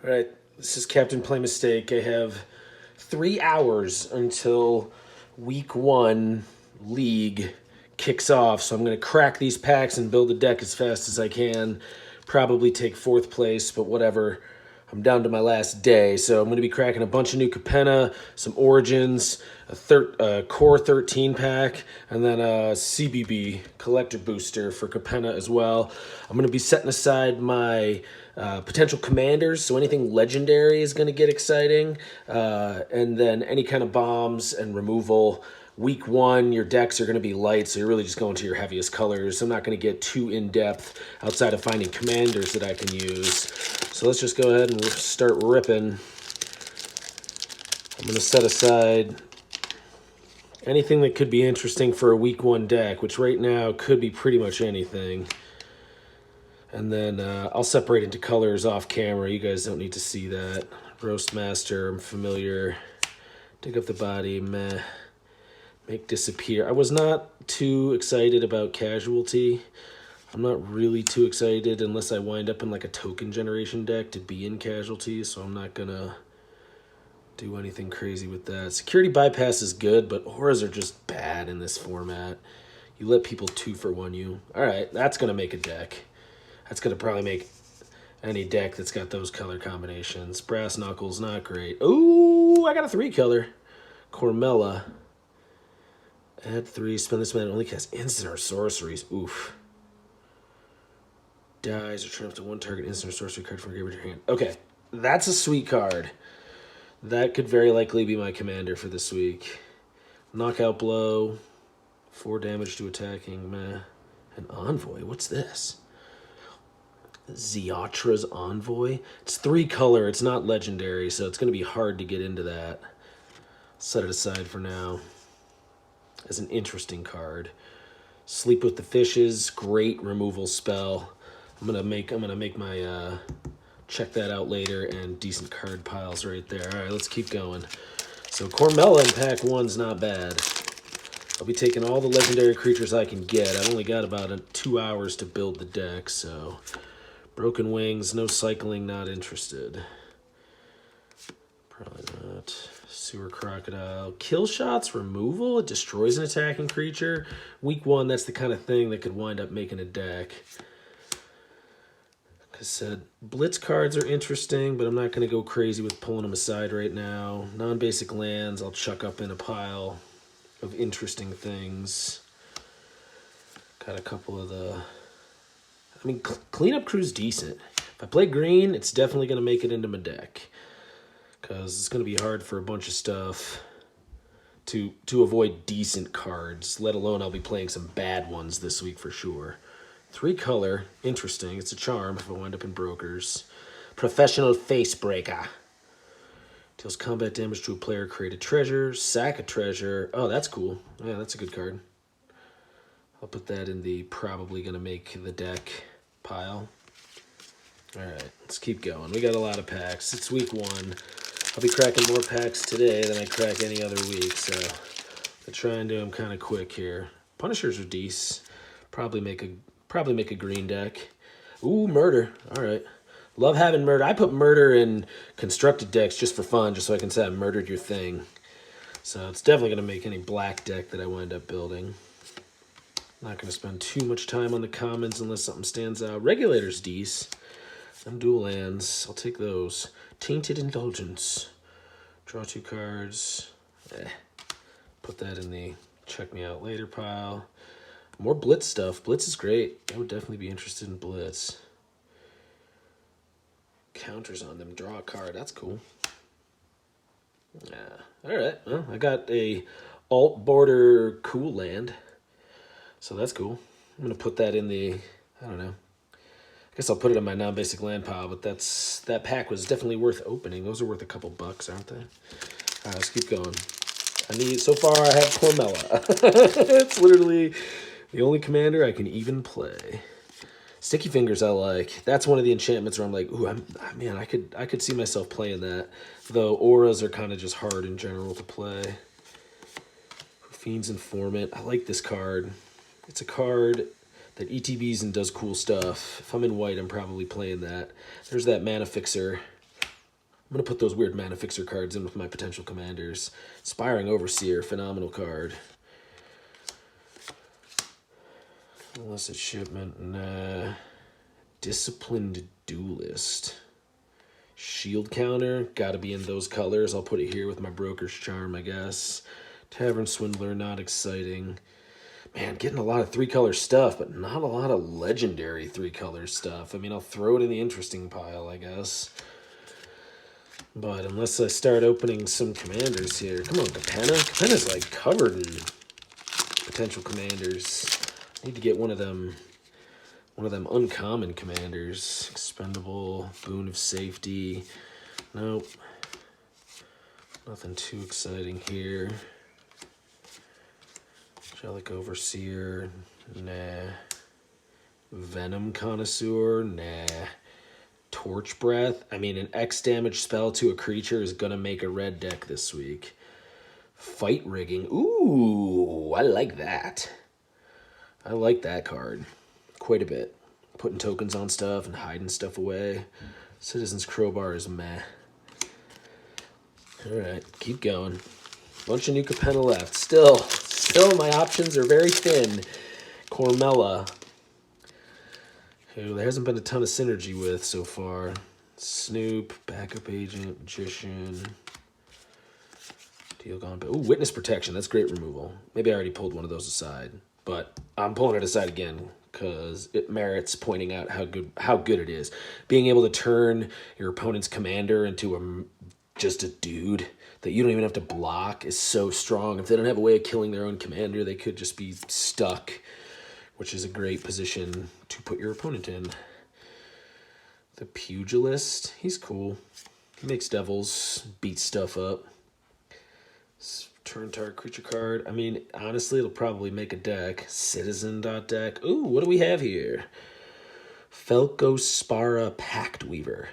All right, this is Captain Play Mistake. I have 3 hours until week 1 league kicks off, so I'm going to crack these packs and build a deck as fast as I can. Probably take 4th place, but whatever. I'm down to my last day, so I'm going to be cracking a bunch of new Capenna, some Origins, a Core 13 pack, and then a CBB collector booster for Capenna as well. I'm going to be setting aside my potential commanders, so anything legendary is going to get exciting, and then any kind of bombs and removal. Week 1, your decks are going to be light, so you're really just going to your heaviest colors. I'm not going to get too in-depth outside of finding commanders that I can use. So let's just go ahead and start ripping. I'm going to set aside anything that could be interesting for a week 1 deck, which right now could be pretty much anything. And then I'll separate into colors off camera. You guys don't need to see that. Roastmaster, I'm familiar. Dig up the body, meh. Make disappear. I was not too excited about Casualty. I'm not really too excited unless I wind up in like a token generation deck to be in Casualty, so I'm not gonna do anything crazy with that. Security Bypass is good, but auras are just bad in this format. You let people 2-for-1 you. Alright, that's gonna make a deck. That's gonna probably make any deck that's got those color combinations. Brass Knuckles, not great. Ooh, I got a 3-color. Cormella. Add 3, spend this mana, only cast instant or sorceries. Oof. Dies or turn up to 1 target instant or sorcery card from your graveyard to your hand. Okay, that's a sweet card. That could very likely be my commander for this week. Knockout Blow, 4 damage to attacking, meh. An Envoy, what's this? Ziatra's Envoy? It's 3-color, it's not legendary, so it's going to be hard to get into that. Set it aside for now. As an interesting card. Sleep with the Fishes, great removal spell. I'm gonna make my check that out later, and decent card piles right there. All right, let's keep going. So Cormella in pack 1's not bad. I'll be taking all the legendary creatures I can get. I've only got about 2 hours to build the deck, so Broken Wings, no cycling, not interested. Probably not. Sewer Crocodile. Kill shots, removal. It destroys an attacking creature. Week 1, that's the kind of thing that could wind up making a deck. Like I said, Blitz cards are interesting, but I'm not going to go crazy with pulling them aside right now. Non-basic lands, I'll chuck up in a pile of interesting things. Got a couple of the... I mean, Cleanup Crew's decent. If I play green, it's definitely going to make it into my deck. Because it's going to be hard for a bunch of stuff to avoid decent cards, let alone I'll be playing some bad ones this week for sure. 3-color, interesting. It's a charm if I wind up in Brokers. Professional Facebreaker. Deals combat damage to a player, create a treasure, sack a treasure. Oh, that's cool. Yeah, that's a good card. I'll put that in the probably going to make the deck pile. All right, let's keep going. We got a lot of packs. It's week 1. I'll be cracking more packs today than I crack any other week, so I'll try and do them kind of quick here. Punishers are decent. Probably make a green deck. Ooh, Murder. All right. Love having Murder. I put Murder in constructed decks just for fun, just so I can say I murdered your thing. So it's definitely going to make any black deck that I wind up building. Not going to spend too much time on the commons unless something stands out. Regulator's decent. Some dual lands. I'll take those. Tainted Indulgence. Draw 2 cards. Put that in the check me out later pile. More Blitz stuff. Blitz is great. I would definitely be interested in Blitz. Counters on them. Draw a card. That's cool. Yeah. All right. Well, I got a alt border cool land. So that's cool. I'm going to put that in the, I don't know. I guess I'll put it in my non-basic land pile, but that pack was definitely worth opening. Those are worth a couple bucks, aren't they? All right, let's keep going. So far I have Cormella. It's literally the only commander I can even play. Sticky Fingers I like. That's one of the enchantments where I'm like, ooh, man, I could see myself playing that. Though auras are kind of just hard in general to play. Fiend's Informant. I like this card. It's a card that ETBs and does cool stuff. If I'm in white, I'm probably playing that. There's that Mana Fixer. I'm going to put those weird mana fixer cards in with my potential commanders. Inspiring Overseer, phenomenal card. Illicit Shipment, nah. Disciplined Duelist. Shield counter, gotta be in those colors. I'll put it here with my Broker's Charm, I guess. Tavern Swindler, not exciting. Man, getting a lot of 3-color stuff, but not a lot of legendary 3-color stuff. I mean, I'll throw it in the interesting pile, I guess. But unless I start opening some commanders here. Come on, Capenna. Capenna's like covered in potential commanders. I need to get one of them uncommon commanders. Expendable, Boon of Safety. Nope. Nothing too exciting here. Angelic Overseer, nah. Venom Connoisseur, nah. Torch Breath, I mean, an X damage spell to a creature is gonna make a red deck this week. Fight Rigging, ooh, I like that. I like that card quite a bit. Putting tokens on stuff and hiding stuff away. Citizen's Crowbar is meh. Alright, keep going. Bunch of new Capenna left. Still, my options are very thin. Cormella, who there hasn't been a ton of synergy with so far. Snoop, Backup Agent, Magician. Deal gone. Ooh, Witness Protection. That's great removal. Maybe I already pulled one of those aside, but I'm pulling it aside again because it merits pointing out how good it is. Being able to turn your opponent's commander into just a dude that you don't even have to block is so strong. If they don't have a way of killing their own commander, they could just be stuck, which is a great position to put your opponent in. The Pugilist, he's cool. He makes devils, beats stuff up. Turn target creature card. I mean, honestly, it'll probably make a deck. Citizen.deck. Ooh, what do we have here? Felcospara Pact Weaver.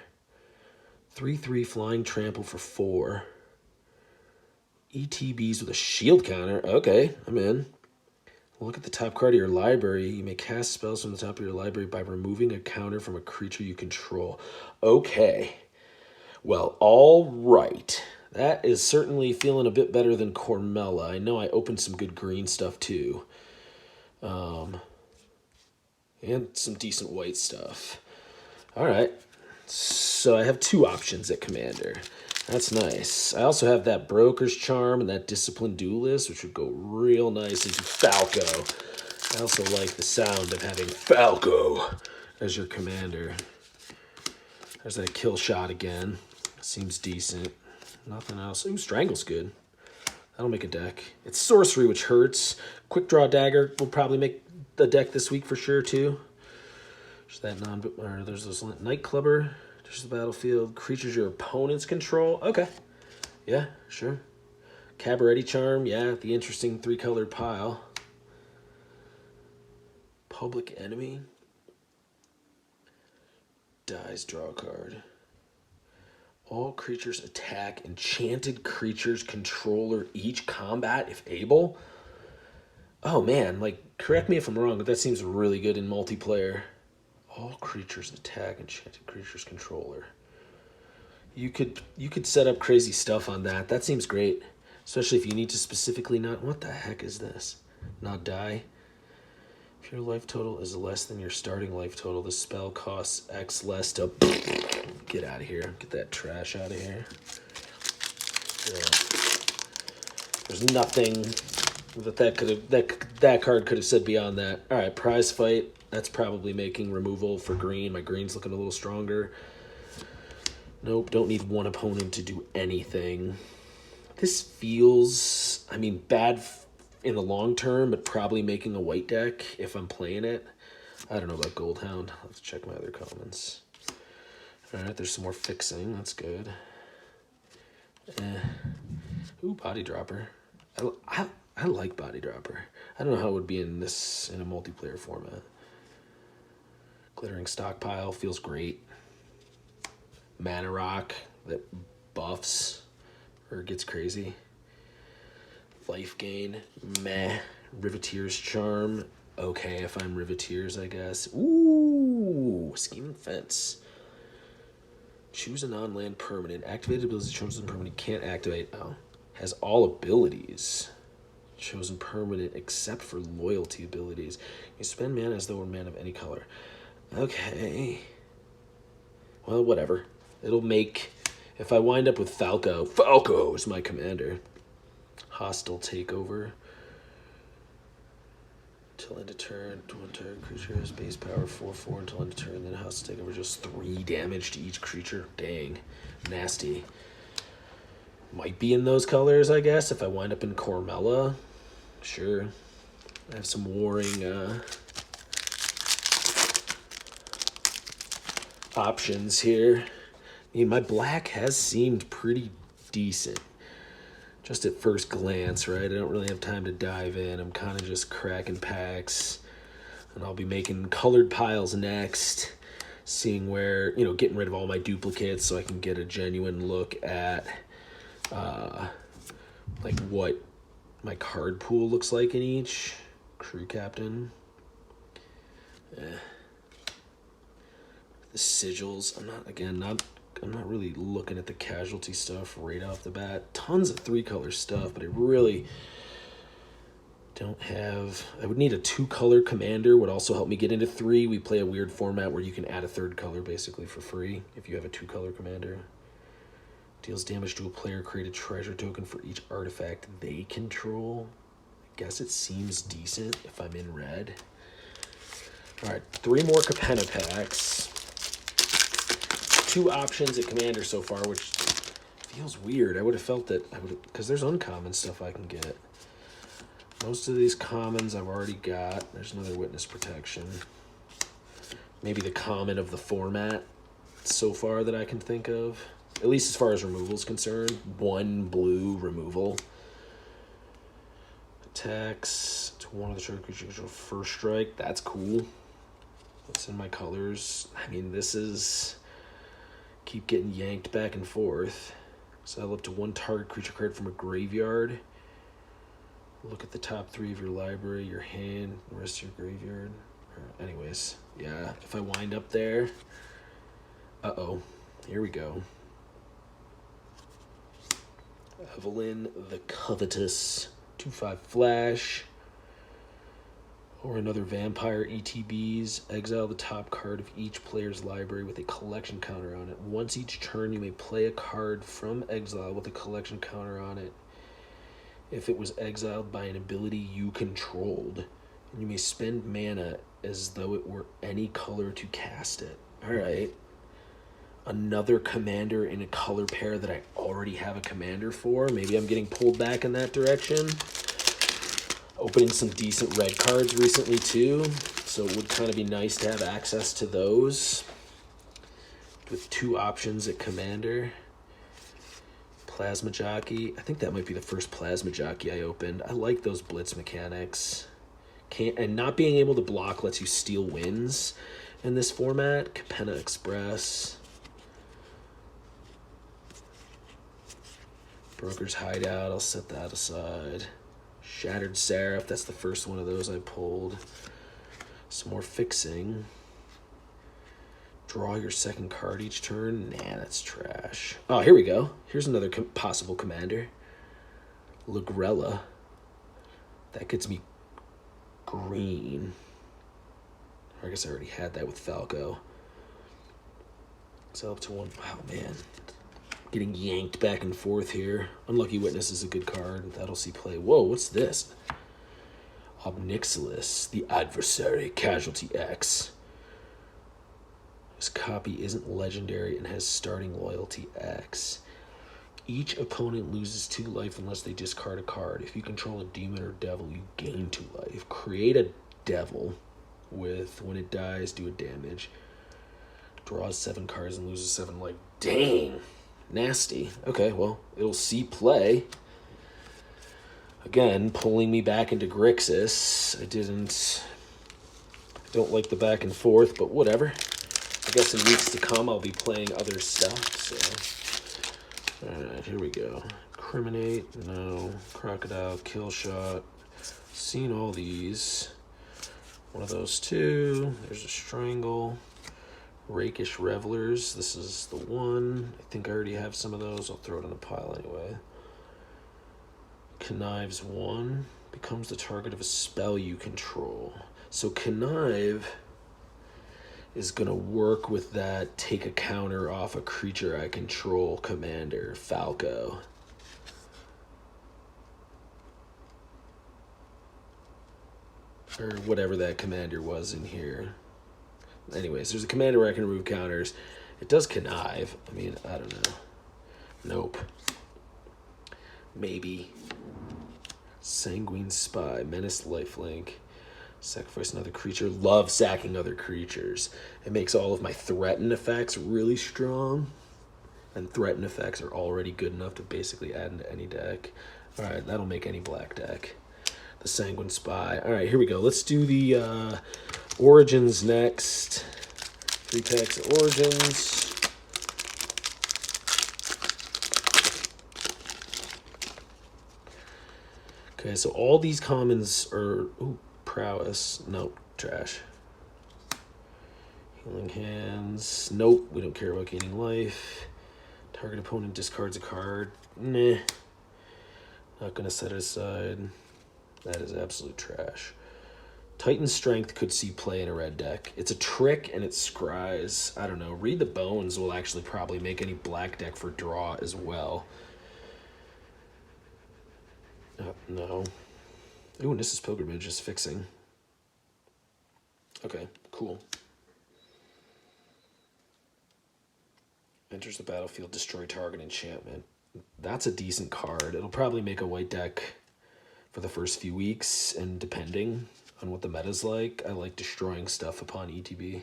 3/3 flying trample for 4. ETBs with a shield counter. Okay, I'm in. Look at the top card of your library. You may cast spells from the top of your library by removing a counter from a creature you control. Okay. Well, all right. That is certainly feeling a bit better than Cormella. I know I opened some good green stuff too. And some decent white stuff. All right. So I have 2 options at Commander. That's nice. I also have that Broker's Charm and that Disciplined Duelist, which would go real nice into Falco. I also like the sound of having Falco as your commander. There's that kill shot again. Seems decent. Nothing else. Ooh, Strangle's good. That'll make a deck. It's sorcery, which hurts. Quick Draw Dagger will probably make the deck this week for sure, too. There's that there's this Nightclubber. There's the battlefield. Creatures your opponents control. Okay. Yeah, sure. Cabaret Charm. Yeah, the interesting 3-colored pile. Public Enemy. Dies, draw a card. All creatures attack enchanted creatures controller each combat if able. Oh man, like, correct me if I'm wrong, but that seems really good in multiplayer. All creatures attack enchanted creatures controller. You could set up crazy stuff on that. That seems great, especially if you need to specifically not. What the heck is this? Not die. If your life total is less than your starting life total, the spell costs X less to get out of here. Get that trash out of here. Yeah. There's nothing that card could have said beyond that. All right, Prize Fight. That's probably making removal for green. My green's looking a little stronger. Nope, don't need one opponent to do anything. This feels, I mean, bad in the long term, but probably making a white deck if I'm playing it. I don't know about Goldhound. Let's check my other comments. All right, there's some more fixing. That's good. Ooh, Body Dropper. I like Body Dropper. I don't know how it would be in a multiplayer format. Glittering Stockpile feels great. Mana Rock that buffs or gets crazy. Life Gain, meh. Riveteer's Charm, okay if I'm Riveteers, I guess. Ooh, Scheming Fence. Choose a non-land permanent. Activated abilities chosen permanent can't activate. Oh. Has all abilities. Chosen permanent except for loyalty abilities. You spend mana as though it were mana of any color. Okay. Well, whatever. It'll make... If I wind up with Falco... Falco is my commander. Hostile takeover. Until end of turn, one target creature has base power 4/4 until end of turn. Then hostile takeover just 3 damage to each creature. Dang, nasty. Might be in those colors, I guess. If I wind up in Cormella, sure. I have some warring options here. I mean, my black has seemed pretty decent. Just at first glance, right? I don't really have time to dive in. I'm kind of just cracking packs. And I'll be making colored piles next. Seeing where, you know, getting rid of all my duplicates so I can get a genuine look at, like, what my card pool looks like in each. Crew captain. The sigils. I'm not really looking at the casualty stuff right off the bat. Tons of 3-color stuff, but I really don't have... I would need a 2-color commander, would also help me get into 3. We play a weird format where you can add a 3rd color basically for free if you have a 2-color commander. Deals damage to a player, create a treasure token for each artifact they control. I guess it seems decent if I'm in red. All right, 3 more Capenna packs. 2 options at commander so far, which feels weird. I would have felt that I would, because there's uncommon stuff I can get. Most of these commons I've already got. There's another witness protection. Maybe the common of the format so far that I can think of. At least as far as removal is concerned. 1 blue removal. Attacks to one of the target creatures for first strike. That's cool. What's in my colors? I mean, this is... Keep getting yanked back and forth. Settle up to 1 target creature card from a graveyard. Look at the top 3 of your library, your hand, the rest of your graveyard. Anyways, yeah, if I wind up there... Uh-oh. Here we go. Evelyn the Covetous. 2/5 flash. Or another vampire ETBs. Exile the top card of each player's library with a collection counter on it. Once each turn, you may play a card from exile with a collection counter on it if it was exiled by an ability you controlled. And you may spend mana as though it were any color to cast it. Alright. Another commander in a color pair that I already have a commander for. Maybe I'm getting pulled back in that direction. Opening some decent red cards recently too, so it would kind of be nice to have access to those. With 2 options at commander. Plasma Jockey. I think that might be the first Plasma Jockey I opened. I like those blitz mechanics. And not being able to block lets you steal wins in this format. Capenna Express. Broker's Hideout. I'll set that aside. Shattered Seraph, that's the first one of those I pulled. Some more fixing. Draw your 2nd card each turn. Nah, that's trash. Oh, here we go. Here's another possible commander. Lagrella. That gets me green. I guess I already had that with Falco. So up to 1. Wow, man. Getting yanked back and forth here. Unlucky Witness is a good card. That'll see play. Whoa, what's this? Obnixilis, the Adversary, Casualty X. This copy isn't legendary and has starting loyalty X. Each opponent loses 2 life unless they discard a card. If you control a demon or devil, you gain 2 life. Create a devil with, when it dies, do a damage. Draws 7 cards and loses 7 life. Dang! Nasty. Okay, well, it'll see play. Again, pulling me back into Grixis. I don't like the back and forth, but whatever. I guess in weeks to come, I'll be playing other stuff, so. Alright, here we go. Criminate, no. Crocodile, Kill Shot. Seen all these. One of those 2. There's a Strangle. Rakish Revelers. This is the one. I think I already have some of those. I'll throw it in a pile anyway. Connive's 1. Becomes the target of a spell you control. So Connive is going to work with that take a counter off a creature I control commander, Falco. Or whatever that commander was in here. Anyways, there's a commander where I can remove counters. It does connive. I mean, I don't know. Nope. Maybe. Sanguine Spy. Menace Lifelink. Sacrifice another creature. Love sacking other creatures. It makes all of my threaten effects really strong. And threaten effects are already good enough to basically add into any deck. Alright, that'll make any black deck. The Sanguine Spy. Alright, here we go. Let's do the Origins next. 3 packs of Origins. Okay, so all these commons are... Ooh, Prowess. Nope, trash. Healing Hands. Nope, we don't care about gaining life. Target opponent discards a card. Nah. Not going to set it aside. That is absolute trash. Titan Strength could see play in a red deck. It's a trick and it scries. I don't know. Read the Bones will actually probably make any black deck for draw as well. No. Ooh, and this is Pilgrimage is fixing. Okay, cool. Enters the battlefield, destroy target enchantment. That's a decent card. It'll probably make a white deck for the first few weeks, and depending on what the meta's like, I like destroying stuff upon ETB.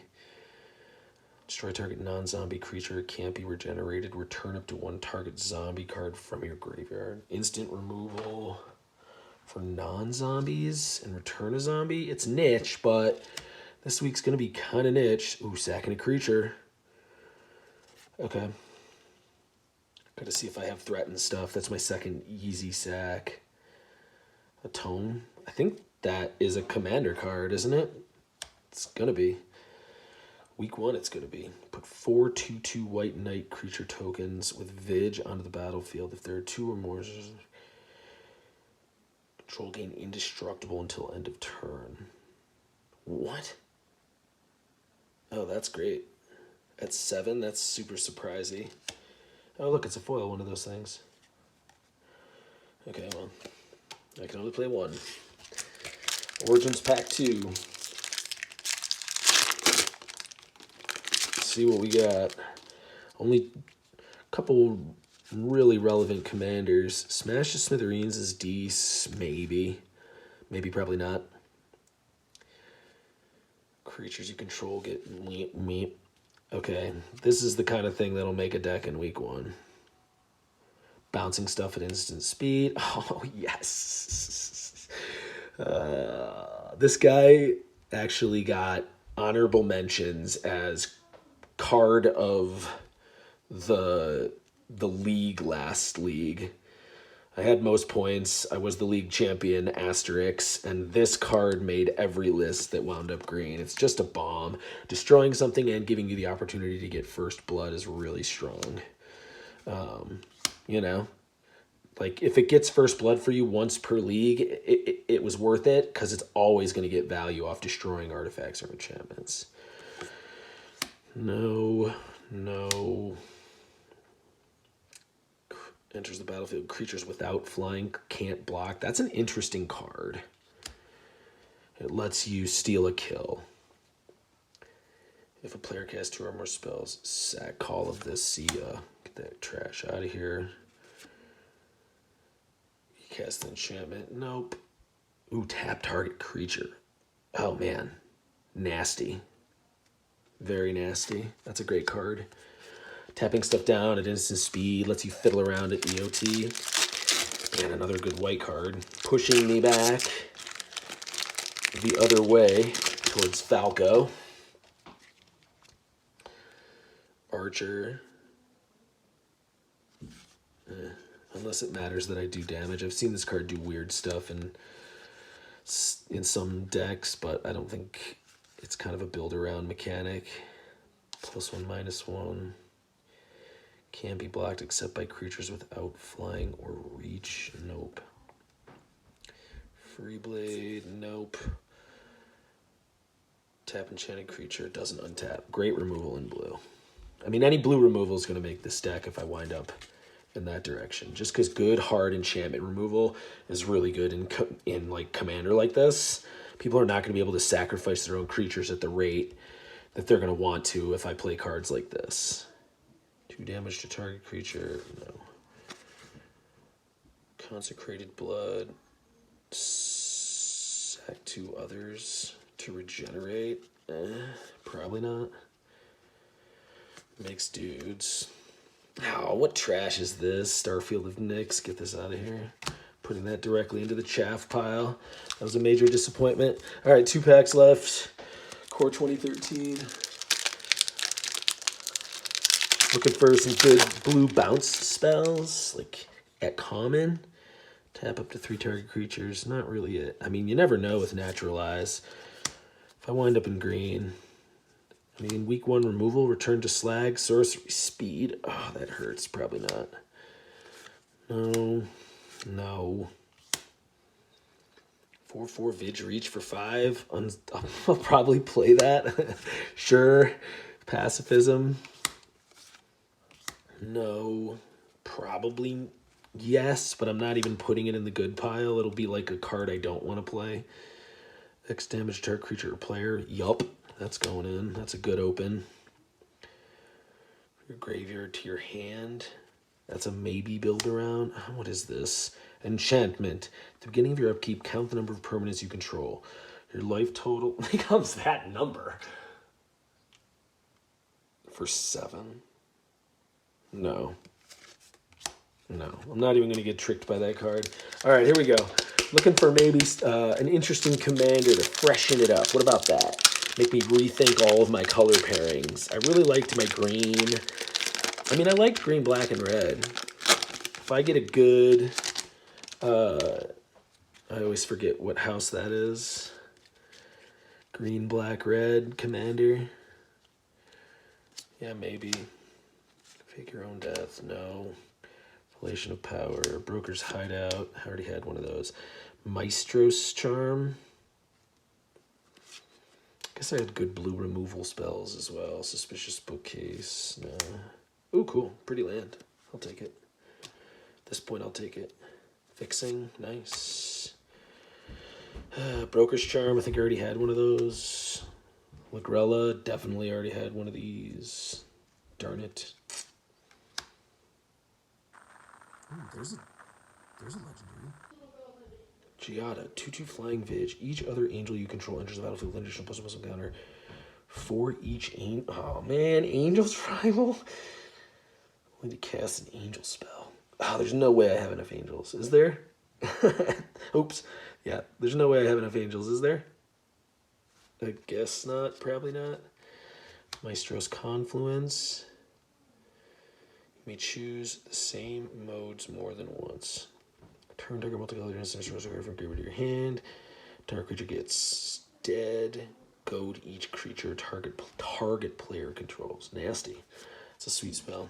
Destroy target non-zombie creature, can't be regenerated. Return up to 1 target zombie card from your graveyard. Instant removal for non-zombies and return a zombie. It's niche, but this week's going to be kind of niche. Ooh, sacking a creature. Okay. Gotta see if I have threatened stuff. That's my second easy sack. Atone. I think that is a commander card, isn't it? It's gonna be. Week 1 it's gonna be. Put 4 2/2 white knight creature tokens with Vig onto the battlefield. If there are 2 or more, control gain indestructible until end of turn. What? Oh, that's great. At 7, that's super surprising. Oh, look, it's a foil, one of those things. Okay, well, I can only play 1. Origins Pack 2. Let's see what we got. Only a couple really relevant commanders. Smash the Smithereens is decent, maybe. Maybe, probably not. Creatures you control get meep. Okay, this is the kind of thing that'll make a deck in week 1. Bouncing stuff at instant speed. Oh, yes. This guy actually got honorable mentions as card of the league last league. I had most points. I was the league champion, asterisk, and this card made every list that wound up green. It's just a bomb. Destroying something and giving you the opportunity to get first blood is really strong. You know, like if it gets first blood for you once per league, it was worth it because it's always going to get value off destroying artifacts or enchantments. No. Enters the battlefield. Creatures without flying can't block. That's an interesting card. It lets you steal a kill. If a player casts 2 or more spells, sack all of this. See ya. Get that trash out of here. You cast an enchantment. Nope. Ooh, tap target creature. Oh, man. Nasty. Very nasty. That's a great card. Tapping stuff down at instant speed lets you fiddle around at EOT. And another good white card. Pushing me back the other way towards Falco. Archer. Unless it matters that I do damage. I've seen this card do weird stuff in some decks, but I don't think it's kind of a build-around mechanic. +1/-1. Can't be blocked except by creatures without flying or reach. Nope. Free Blade. Nope. Tap enchanted creature. Doesn't untap. Great removal in blue. I mean, any blue removal is going to make this deck if I wind up in that direction. Just because good, hard enchantment removal is really good in like Commander like this. People are not going to be able to sacrifice their own creatures at the rate that they're going to want to if I play cards like this. 2 damage to target creature. No. Consecrated Blood. Sack 2 others to regenerate. Probably not. Makes dudes. Oh, what trash is this? Starfield of Nyx. Get this out of here. Putting that directly into the chaff pile. That was a major disappointment. All right, 2 packs left. Core 2013. Looking for some good blue bounce spells. Like at common. Tap up to 3 target creatures. Not really it. I mean, you never know with Naturalize. If I wind up in green... I mean, week 1 removal, return to slag, sorcery, speed. Oh, that hurts. Probably not. No. 4/4 Vidge Reach for 5. I'll probably play that. Sure. Pacifism. No. Probably yes, but I'm not even putting it in the good pile. It'll be like a card I don't want to play. X damage to our creature or player. Yup. That's going in. That's a good open. Your graveyard to your hand. That's a maybe build around. What is this? Enchantment. At the beginning of your upkeep, count the number of permanents you control. Your life total becomes that number. For 7. No. I'm not even going to get tricked by that card. All right, here we go. Looking for maybe an interesting commander to freshen it up. What about that? Make me rethink all of my color pairings. I really liked my green. I mean, I liked green, black, and red. If I get a good... I always forget what house that is. Green, black, red, commander. Yeah, maybe. Fake your own death. No. Relation of power. Broker's hideout. I already had one of those. Maestro's charm. Guess I had good blue removal spells as well. Suspicious bookcase. No. Ooh, cool. Pretty land. I'll take it. At this point, I'll take it. Fixing. Nice. Broker's charm. I think I already had one of those. Lagrella. Definitely already had one of these. Darn it. There's a legendary. Giada, 2/2 flying Vidge. Each other angel you control enters the battlefield with an additional +1/+1 counter for each angel. Oh man, Angel's Rival. I need to cast an angel spell. Oh, there's no way I have enough angels. Is there? Oops. Yeah, there's no way I have enough angels. Is there? I guess not. Probably not. Maestro's Confluence. You may choose the same modes more than once. Turn target multicolored instance from graveyard to your hand. Target creature gets dead. Goad each creature target player controls. Nasty. It's a sweet spell.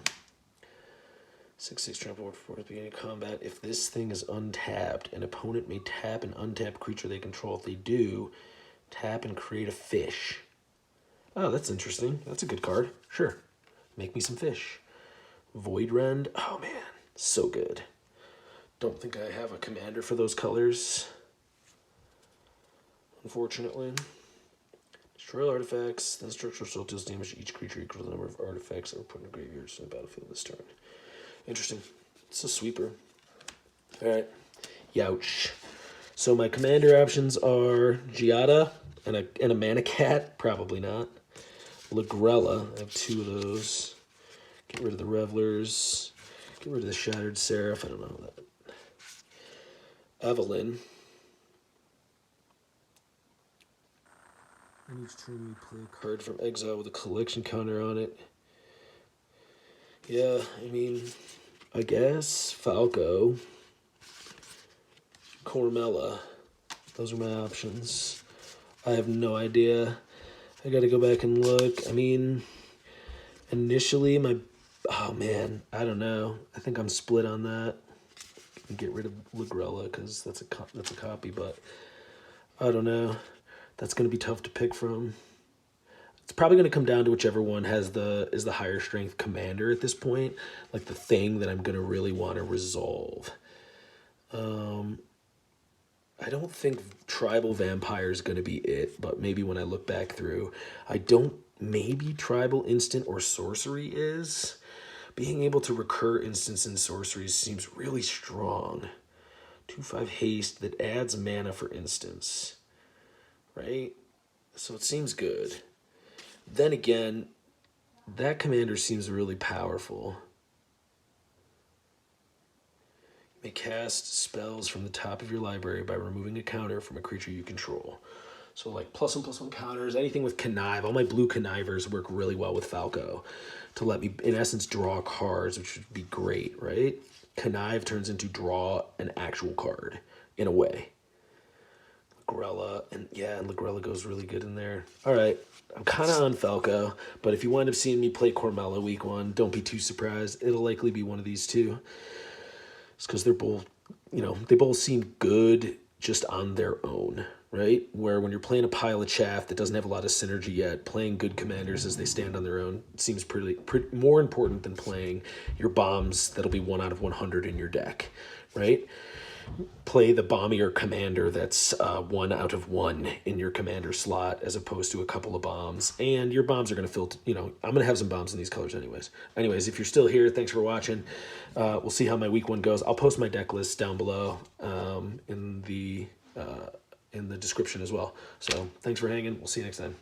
6/6 trample before the beginning of combat. If this thing is untapped, an opponent may tap an untapped creature they control. If they do, tap and create a fish. Oh, that's interesting. That's a good card. Sure. Make me some fish. Void Rend. Oh man, so good. Don't think I have a commander for those colors, unfortunately. Destroy all artifacts, then structural soul deals damage to each creature equal to the number of artifacts that were put in the graveyards in the battlefield this turn. Interesting. It's a sweeper. Alright. Youch. So my commander options are Giada and a Mana Cat. Probably not. Lagrella. I have 2 of those. Get rid of the Revelers. Get rid of the Shattered Seraph. I don't know that. Evelyn. And each turn you play a card from exile with a collection counter on it. Yeah, I mean, I guess Falco. Cormella. Those are my options. I have no idea. I gotta go back and look. I mean, Initially, oh man, I don't know. I think I'm split on that. Get rid of Lagrella because that's a copy, but I don't know. That's going to be tough to pick from. It's probably going to come down to whichever one is the higher strength commander at this point, like the thing that I'm going to really want to resolve. I don't think Tribal Vampire is going to be it, but maybe when I look back through, maybe Tribal Instant or Sorcery is. Being able to recur instants and sorceries seems really strong. 2/5 haste that adds mana for instants, right? So it seems good. Then again, that commander seems really powerful. You may cast spells from the top of your library by removing a counter from a creature you control. So like +1/+1 counters, anything with connive. All my blue connivers work really well with Falco to let me, in essence, draw cards, which would be great, right? Connive turns into draw an actual card, in a way. Lagrella, and Lagrella goes really good in there. All right, I'm kind of on Falco, but if you wind up seeing me play Cormella week 1, don't be too surprised. It'll likely be one of these two. It's because they're both, they both seem good just on their own, right? Where when you're playing a pile of chaff that doesn't have a lot of synergy yet, playing good commanders as they stand on their own seems pretty more important than playing your bombs that'll be 1 out of 100 in your deck, right? Play the bombier commander that's 1 out of 1 in your commander slot as opposed to a couple of bombs. And your bombs are going to fill, I'm going to have some bombs in these colors anyways. Anyways, if you're still here, thanks for watching. We'll see how my week 1 goes. I'll post my deck list down below in the description as well. So thanks for hanging. We'll see you next time.